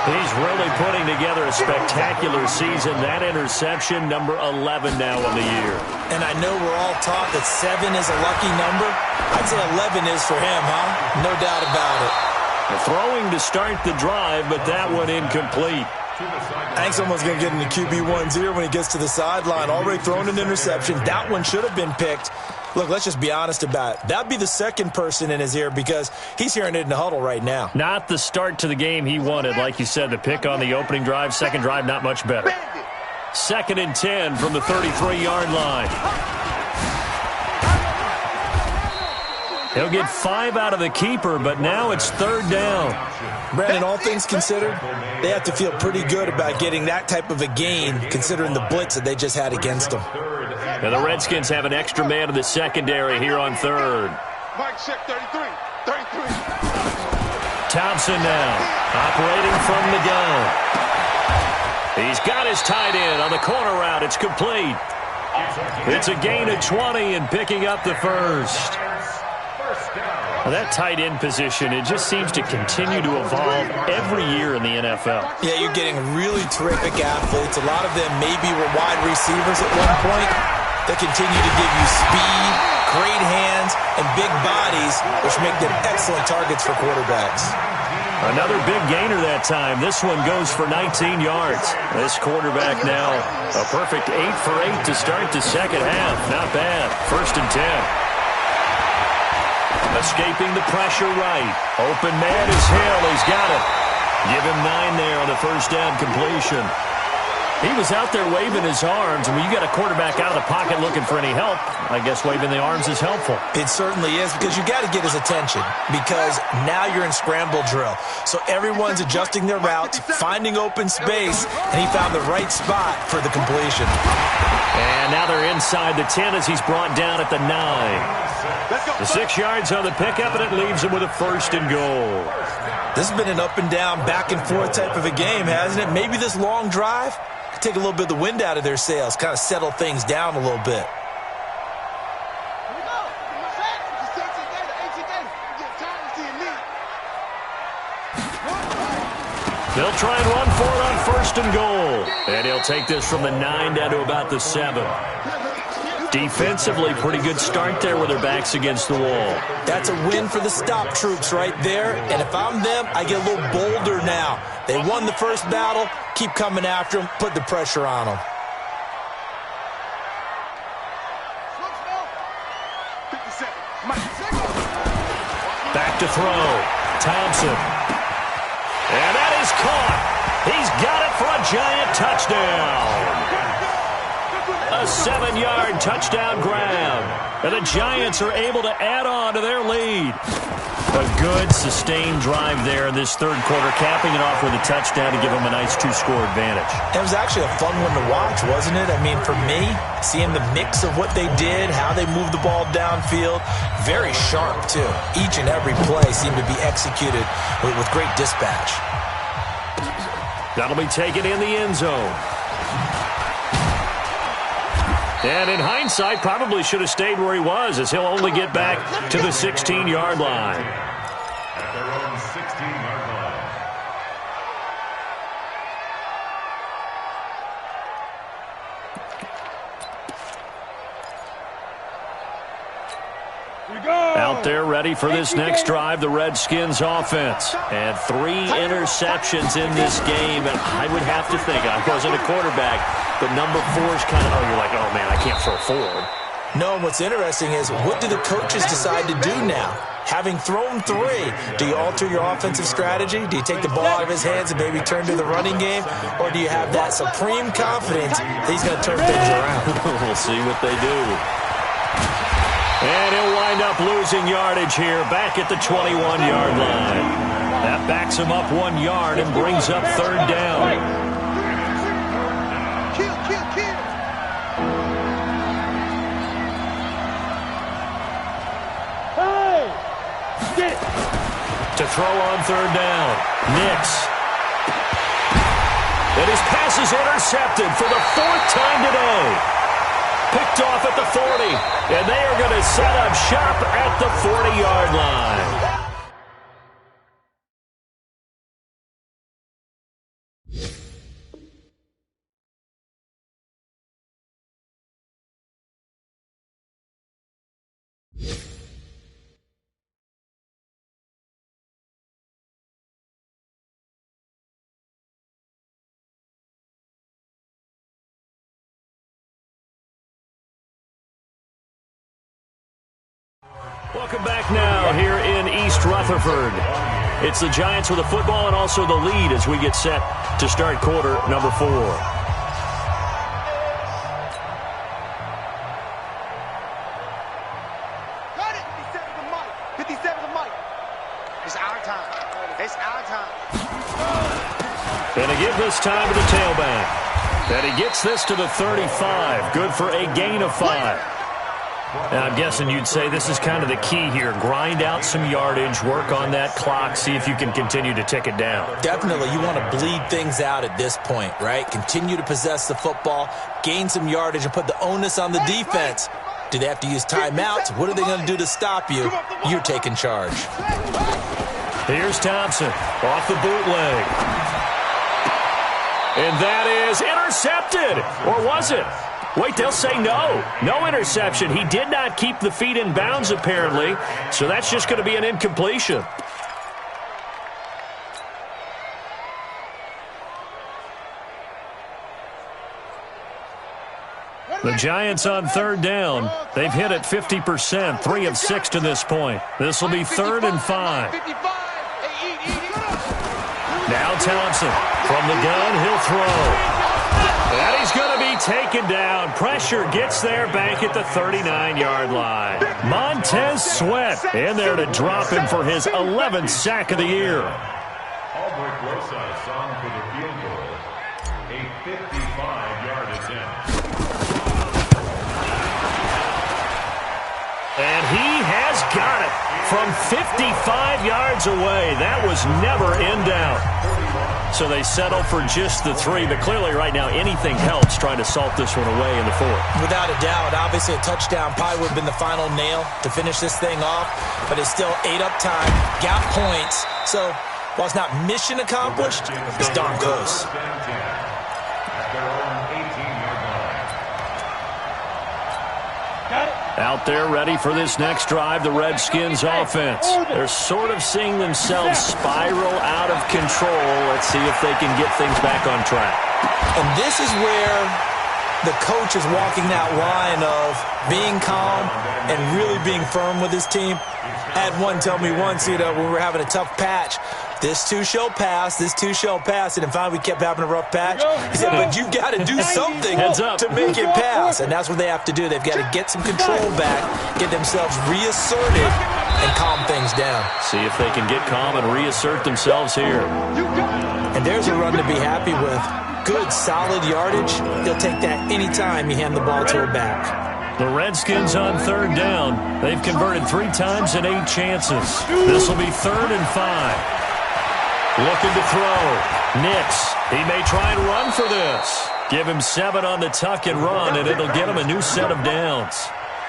He's really putting together a spectacular season. That interception, number 11 now on the year. And I know we're all taught that 7 is a lucky number. I'd say 11 is for him, huh? No doubt about it. Throwing to start the drive, but that one incomplete. I think someone's going to get into QB1's ear when he gets to the sideline. Already thrown an interception. That one should have been picked. Look, let's just be honest about it. That'd be the 2nd person in his ear because he's hearing it in the huddle right now. Not the start to the game he wanted. Like you said, the pick on the opening drive, 2nd drive, not much better. 2nd and 10 from the 33-yard line. He'll get 5 out of the keeper, but now it's 3rd down. Brandon, all things considered, they have to feel pretty good about getting that type of a gain considering the blitz that they just had against them. And the Redskins have an extra man in the secondary here on 3rd. Mike check 33. Thompson now, operating from the gun. He's got his tight end on the corner route. It's complete. It's a gain of 20 and picking up the 1st. Well, that tight end position, it just seems to continue to evolve every year in the NFL. Yeah, you're getting really terrific athletes. A lot of them maybe were wide receivers at one point. They continue to give you speed, great hands, and big bodies, which make them excellent targets for quarterbacks. Another big gainer that time. This one goes for 19 yards. This quarterback now a perfect 8 for 8 to start the 2nd half. Not bad. 1st and 10. Escaping the pressure right. Open man is Hill. He's got it. Give him 9 there on the 1st down completion. He was out there waving his arms, and when you got a quarterback out of the pocket looking for any help, I guess waving the arms is helpful. It certainly is, because you got to get his attention, because now you're in scramble drill. So everyone's adjusting their routes, finding open space, and he found the right spot for the completion. And now they're inside the 10 as he's brought down at the 9. The 6 yards on the pickup, and it leaves him with a 1st and goal. This has been an up and down, back and forth type of a game, hasn't it? Maybe this long drive could take a little bit of the wind out of their sails, kind of settle things down a little bit. They'll try and run for it on 1st and goal. And he'll take this from the 9 down to about the 7. Defensively, pretty good start there with their backs against the wall. That's a win for the stop troops right there. And if I'm them, I get a little bolder now. They won the first battle. Keep coming after them. Put the pressure on them. Back to throw. Thompson. And that is caught. He's got it for a Giant touchdown. A 7-yard touchdown grab. And the Giants are able to add on to their lead. A good, sustained drive there in this 3rd quarter, capping it off with a touchdown to give them a nice 2-score advantage. It was actually a fun one to watch, wasn't it? I mean, for me, seeing the mix of what they did, how they moved the ball downfield, very sharp, too. Each and every play seemed to be executed with great dispatch. That'll be taken in the end zone. And in hindsight, probably should have stayed where he was, as he'll only get back to the 16-yard line. At their own 16-yard Out there ready for this next drive, the Redskins offense. And 3 interceptions in this game. And I would have to think, I wasn't a quarterback, but number 4 is kind of, you're like, oh, man, I can't throw 4. No, and what's interesting is, what do the coaches decide to do now? Having thrown 3, do you alter your offensive strategy? Do you take the ball out of his hands and maybe turn to the running game? Or do you have that supreme confidence that he's going to turn things around? We'll see what they do. And he'll wind up losing yardage here back at the 21-yard line. That backs him up 1 yard and brings up 3rd down. To throw on 3rd down. Nix. And his pass is intercepted for the 4th time today. Picked off at the 40. And they are going to set up shop at the 40-yard line. Welcome back now here in East Rutherford. It's the Giants with the football and also the lead as we get set to start quarter number 4. Got it! 57 to Mike. 57 to Mike. It's our time. It's our time. And to give this time to the tailback. And he gets this to the 35. Good for a gain of 5. Now, I'm guessing you'd say this is kind of the key here. Grind out some yardage, work on that clock, see if you can continue to tick it down. Definitely. You want to bleed things out at this point, right? Continue to possess the football, gain some yardage, and put the onus on the defense. Do they have to use timeouts? What are they going to do to stop you? You're taking charge. Here's Thompson off the bootleg. And that is intercepted. Or was it? Wait, they'll say no. No interception. He did not keep the feet in bounds, apparently. So that's just going to be an incompletion. The Giants on 3rd down. They've hit it 50%, 3 of 6 to this point. This will be 3rd and 5. Now Thompson from the gun. He'll throw. And he's going to be taken down. Pressure gets there back at the 39-yard line. Montez Sweat in there to drop him for his 11th sack of the year. Albert Rosas on for the field goal. A 55-yard attempt. And he has got it from 55 yards away. That was never in doubt. So they settle for just the 3, but clearly right now anything helps trying to salt this one away in the 4th. Without a doubt, obviously a touchdown probably would have been the final nail to finish this thing off, but it's still ate up time, got points. So while it's not mission accomplished, it's darn close. Out there ready for this next drive, the Redskins offense. They're sort of seeing themselves spiral out of control. Let's see if they can get things back on track. And this is where the coach is walking that line of being calm and really being firm with his team. I had one tell me once, when we were having a tough patch, this too shall pass, this too shall pass. And then finally we kept having a rough patch. He said, but you've got to do something to make it pass. And that's what they have to do. They've got to get some control back, get themselves reasserted, and calm things down. See if they can get calm and reassert themselves here. And there's a run to be happy with. Good, solid yardage. He'll take that anytime you hand the ball to a back. The Redskins on 3rd down. They've converted 3 times in 8 chances. This will be 3rd and 5. Looking to throw. Nix. He may try and run for this. Give him 7 on the tuck and run, and it'll get him a new set of downs.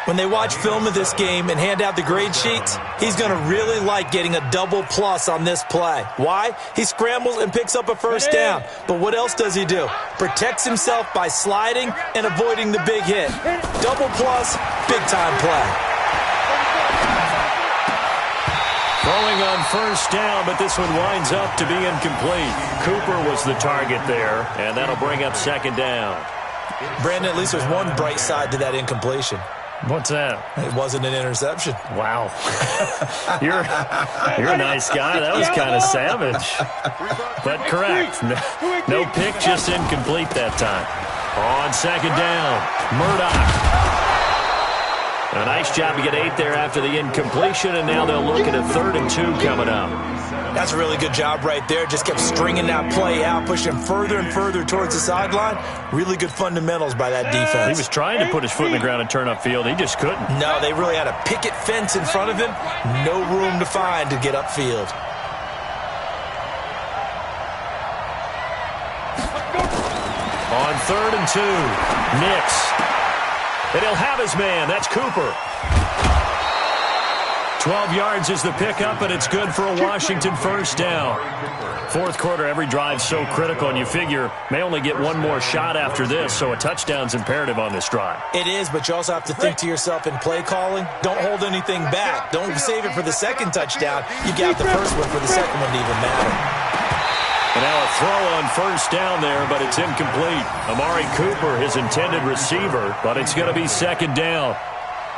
When they watch film of this game and hand out the grade sheets, he's going to really like getting a double plus on this play. Why? He scrambles and picks up a first down. But what else does he do? Protects himself by sliding and avoiding the big hit. Double plus, big time play. Throwing on first down, but this one winds up to be incomplete. Cooper was the target there, and that'll bring up second down. Brandon, at least there's one bright side to that incompletion. What's that? It wasn't an interception. Wow. You're a nice guy. That was kind of savage. But correct. No pick, just incomplete that time. On second down, Murdoch. A nice job to get 8 there after the incompletion, and now they'll look at a 3rd and 2 coming up. That's a really good job right there. Just kept stringing that play out, pushing further and further towards the sideline. Really good fundamentals by that defense. He was trying to put his foot in the ground and turn upfield. He just couldn't. No, they really had a picket fence in front of him. No room to find to get upfield. On 3rd and 2, Nix. And he'll have his man. That's Cooper. 12 yards is the pickup, and it's good for a Washington first down. Fourth quarter, every drive so critical, and you figure may only get one more shot after this, so a touchdown's imperative on this drive. It is, but you also have to think to yourself in play calling, don't hold anything back. Don't save it for the second touchdown. You got the first one for the second one to even matter. And now a throw on first down there, but it's incomplete. Amari Cooper, his intended receiver, but it's going to be second down.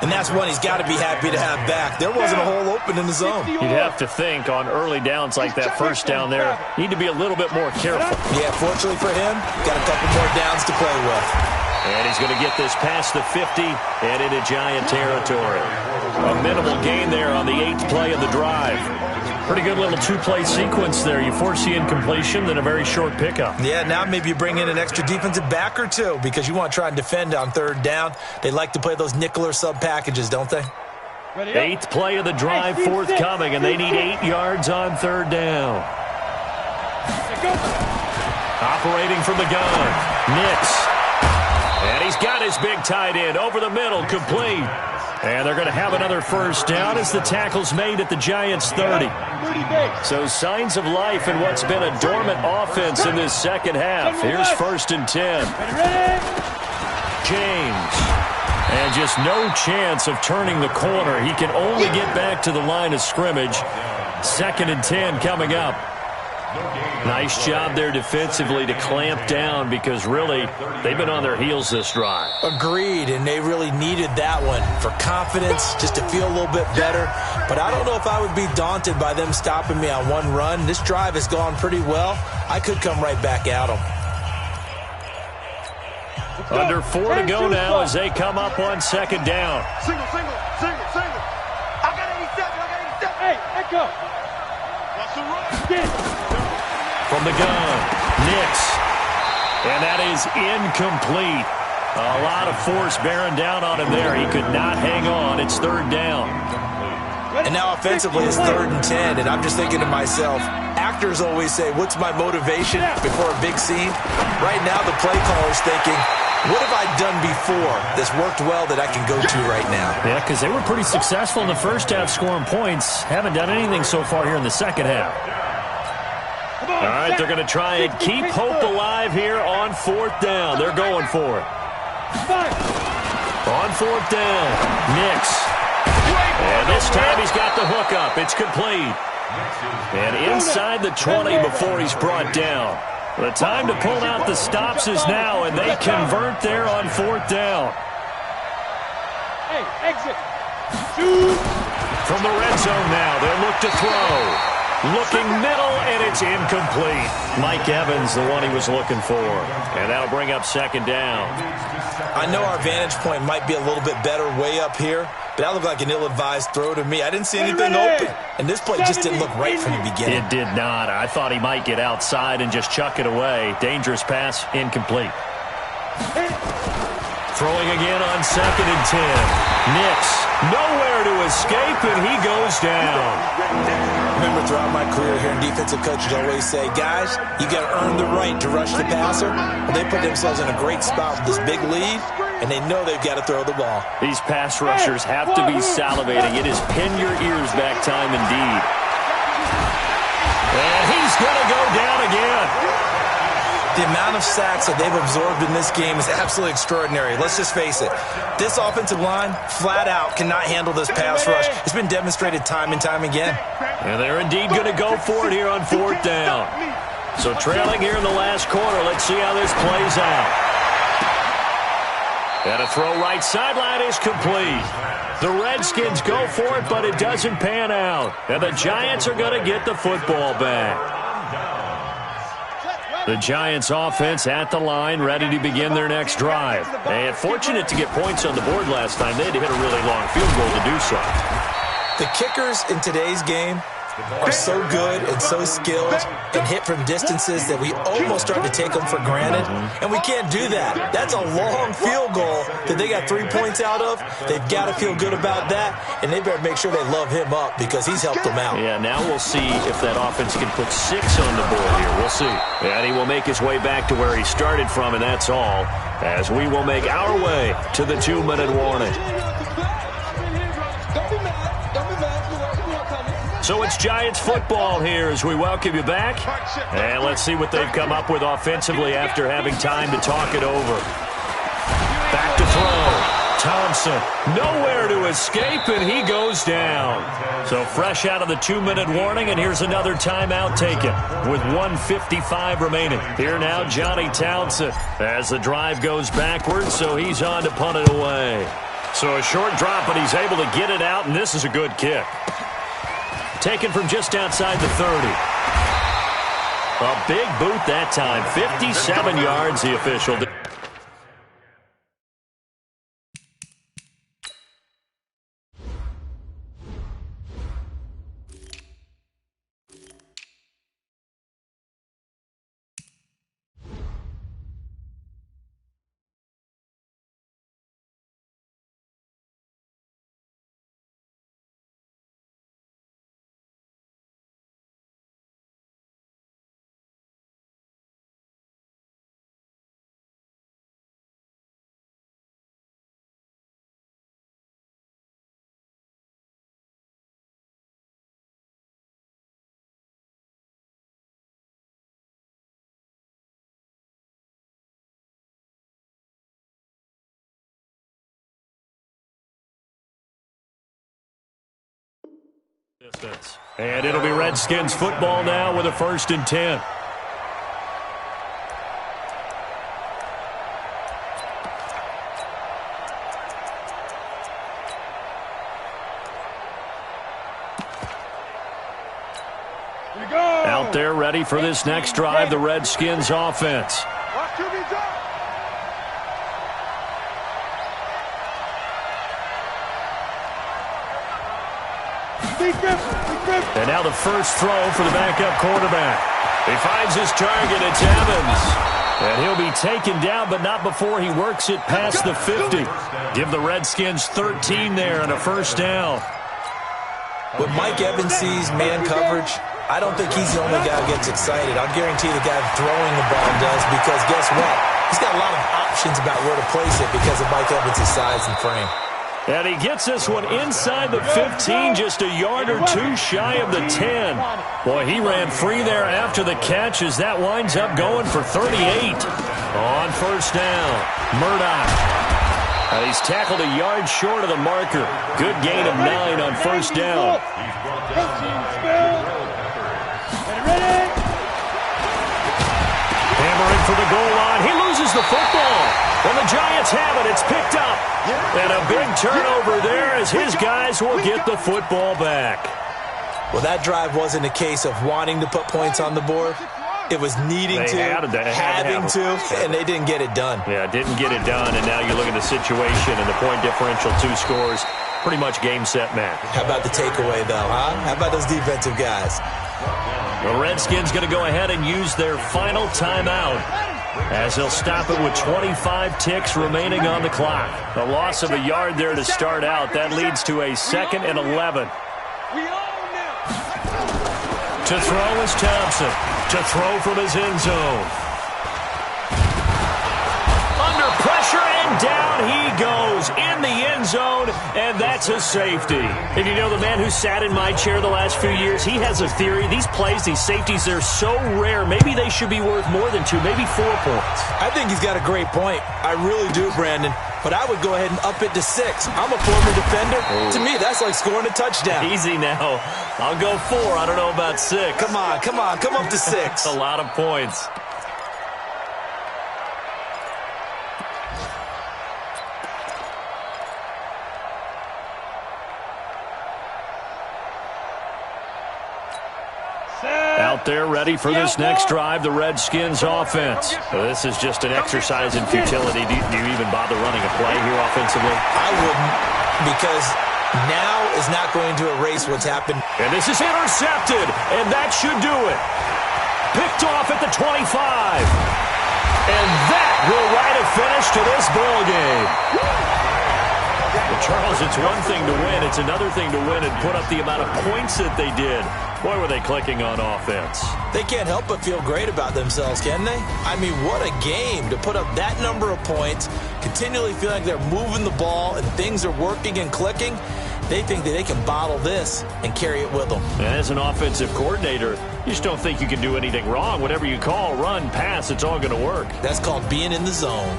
And that's one he's got to be happy to have back. There wasn't a hole open in the zone. You'd have to think on early downs like that first down there, need to be a little bit more careful. Yeah, fortunately for him, got a couple more downs to play with. And he's going to get this past the 50 and into Giant territory. A minimal gain there on the 8th play of the drive. Pretty good little 2-play sequence there. You force the incompletion, then a very short pickup. Yeah, now maybe you bring in an extra defensive back or two because you want to try and defend on 3rd down. They like to play those nickel or sub packages, don't they? 8th play of the drive forthcoming, and they need 8 yards on 3rd down. Operating from the gun, Nix. And he's got his big tight end over the middle, complete. And they're going to have another first down as the tackle's made at the Giants' 30. So signs of life in what's been a dormant offense in this second half. Here's 1st and 10. James. And just no chance of turning the corner. He can only get back to the line of scrimmage. 2nd and 10 coming up. Nice job there defensively to clamp down because really they've been on their heels this drive. Agreed, and they really needed that one for confidence, just to feel a little bit better. But I don't know if I would be daunted by them stopping me on one run. This drive has gone pretty well. I could come right back at them. Under 4 to go now as they come up on 2nd down. Single. I got 87. Hey, let go. What's the run? From the gun, Nix. And that is incomplete. A lot of force bearing down on him there. He could not hang on. It's 3rd down. And now offensively it's 3rd and 10, and I'm just thinking to myself, actors always say, what's my motivation before a big scene? Right now the play caller's thinking, what have I done before that's worked well that I can go to right now? Yeah, because they were pretty successful in the first half scoring points. Haven't done anything so far here in the second half. All right, they're going to try and keep hope alive here on 4th down. They're going for it. On 4th down, Nix. And this time he's got the hookup. It's complete. And inside the 20 before he's brought down. The time to pull out the stops is now, and they convert there on 4th down. Hey, exit. From the red zone now, they'll look to throw. Looking middle, and it's incomplete. Mike Evans, the one he was looking for. And that'll bring up 2nd down. I know our vantage point might be a little bit better way up here, but that looked like an ill-advised throw to me. I didn't see anything open, and this play just didn't look right from the beginning. It did not. I thought he might get outside and just chuck it away. Dangerous pass, incomplete. Throwing again on 2nd and 10. Nix, nowhere to escape, and he goes down. Remember, throughout my career here in defensive coaches always say, guys, you got to earn the right to rush the passer. Well, they put themselves in a great spot with this big lead, and they know they've got to throw the ball. These pass rushers have to be salivating. It is pin your ears back time indeed. And he's going to go down again. The amount of sacks that they've absorbed in this game is absolutely extraordinary. Let's just face it. This offensive line, flat out, cannot handle this pass rush. It's been demonstrated time and time again. And they're indeed going to go for it here on 4th down. So trailing here in the last quarter. Let's see how this plays out. And a throw right sideline is complete. The Redskins go for it, but it doesn't pan out. And the Giants are going to get the football back. The Giants offense at the line, ready to begin their next drive. And fortunate to get points on the board last time. They had to hit a really long field goal to do so. The kickers in today's game are so good and so skilled and hit from distances that we almost start to take them for granted, and we can't do that. That's a long field goal that they got 3 points out of. They've got to feel good about that, and they better make sure they love him up because he's helped them out. Yeah, now we'll see if that offense can put 6 on the board here. We'll see. And he will make his way back to where he started from, and that's all, as we will make our way to the 2-minute warning. So it's Giants football here as we welcome you back. And let's see what they've come up with offensively after having time to talk it over. Back to throw. Thompson nowhere to escape, and he goes down. So fresh out of the 2-minute warning, and here's another timeout taken with 1:55 remaining. Here now, Johnny Townsend as the drive goes backwards, so he's on to punt it away. So a short drop, but he's able to get it out, and this is a good kick. Taken from just outside the 30. A big boot that time. 57 yards, the official. And it'll be Redskins football now with a 1st and 10. Out there ready for this next drive, the Redskins offense. And now the first throw for the backup quarterback. He finds his target. It's Evans. And he'll be taken down, but not before he works it past the 50. Give the Redskins 13 there and a 1st down. When Mike Evans sees man coverage, I don't think he's the only guy who gets excited. I'll guarantee the guy throwing the ball does, because guess what? He's got a lot of options about where to place it because of Mike Evans' size and frame. And he gets this one inside the 15, just a yard or 2 shy of the 10. Boy, he ran free there after the catch as that winds up going for 38. On 1st down, Murdoch. And he's tackled a yard short of the marker. Good gain of 9 on 1st down. Hammering for the goal line. He loses the football. Well, the Giants have it. It's picked up. And a big turnover there as his guys will get the football back. Well, that drive wasn't a case of wanting to put points on the board. It was needing to, having to, and they didn't get it done. Yeah, didn't get it done, and now you look at the situation and the point differential, 2 scores, pretty much game, set, match. How about the takeaway, though, huh? How about those defensive guys? The Redskins going to go ahead and use their final timeout as they'll stop it with 25 ticks remaining on the clock. A loss of a yard there to start out. That leads to a 2nd and 11. To throw is Thompson. To throw from his end zone. Under pressure, and And down he goes in the end zone, and that's a safety. And you know, the man who sat in my chair the last few years, he has a theory. These plays, these safeties, they're so rare. Maybe they should be worth more than 2, maybe 4 points. I think he's got a great point. I really do, Brandon. But I would go ahead and up it to 6. I'm a former defender. Oh. To me, that's like scoring a touchdown. Easy now. I'll go 4. I don't know about 6. Come on. Come up to 6. That's a lot of points. Out there ready for this next drive, the Redskins offense. This is just an exercise in futility. Do you even bother running a play here offensively? I wouldn't, because now is not going to erase what's happened. And this is intercepted, and that should do it. Picked off at the 25. And that will write a finish to this ball game. Well, Charles, it's one thing to win. It's another thing to win and put up the amount of points that they did. Boy, were they clicking on offense. They can't help but feel great about themselves, can they? I mean, what a game to put up that number of points, continually feel like they're moving the ball and things are working and clicking. They think that they can bottle this and carry it with them. And as an offensive coordinator, you just don't think you can do anything wrong. Whatever you call, run, pass, it's all going to work. That's called being in the zone.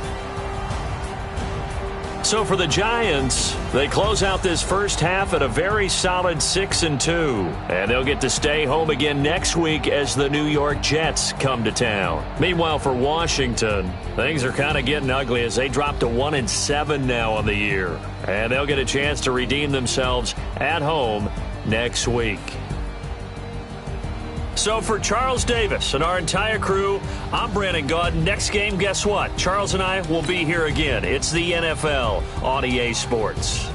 So for the Giants, they close out this first half at a very solid 6-2. And they'll get to stay home again next week as the New York Jets come to town. Meanwhile, for Washington, things are kind of getting ugly as they drop to 1-7 now on the year. And they'll get a chance to redeem themselves at home next week. So for Charles Davis and our entire crew, I'm Brandon Gaud. Next game, guess what? Charles and I will be here again. It's the NFL on EA Sports.